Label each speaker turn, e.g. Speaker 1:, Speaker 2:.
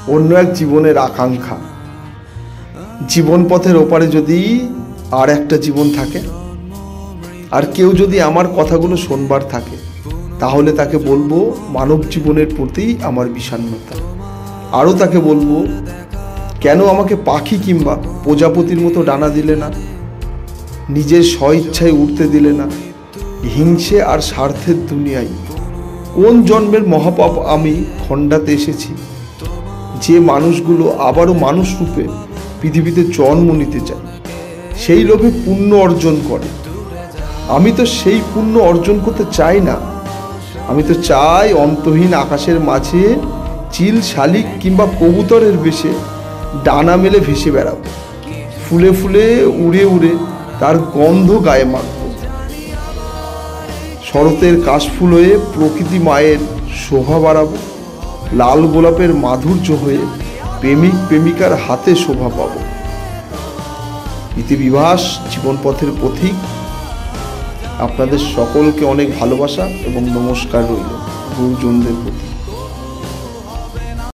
Speaker 1: অন্য এক জীবনের আকাঙ্ক্ষা। জীবন পথের ওপারে যদি আর একটা জীবন থাকে, আর কেউ যদি আমার কথাগুলো শোনবার থাকে, তাহলে তাকে বলবো মানব জীবনের প্রতি আমার বিষণ্ণতা। আরও তাকে বলবো, কেন আমাকে পাখি কিংবা প্রজাপতির মতো ডানা দিলে না, নিজের স্বইচ্ছায় উঠতে দিলে না হিংসে আর স্বার্থের দুনিয়ায়। কোন জন্মের মহাপাপ আমি খণ্ডাতে এসেছি, যে মানুষগুলো আবারও মানুষ রূপে পৃথিবীতে জন্ম নিতে চায়, সেই লোভে পুণ্য অর্জন করে। আমি তো সেই পুণ্য অর্জন করতে চাই না। আমি তো চাই অন্তহীন আকাশের মাঝে চিল, শালিক কিংবা কবুতরের বেশে ডানা মেলে ভেসে বেড়াবো, ফুলে ফুলে উড়ে উড়ে তার গন্ধ গায়ে মাখব, শরতের কাশফুল হয়ে প্রকৃতি মায়ের শোভা বাড়াবো, লাল গোলাপের মাধুর্য হয়ে প্রেমিক প্রেমিকার হাতে শোভা পাবো। ইতিবিভাস জীবন পথের পথিক। আপনাদের সকলকে অনেক ভালোবাসা এবং নমস্কার রইল গুরুজনদের প্রতি।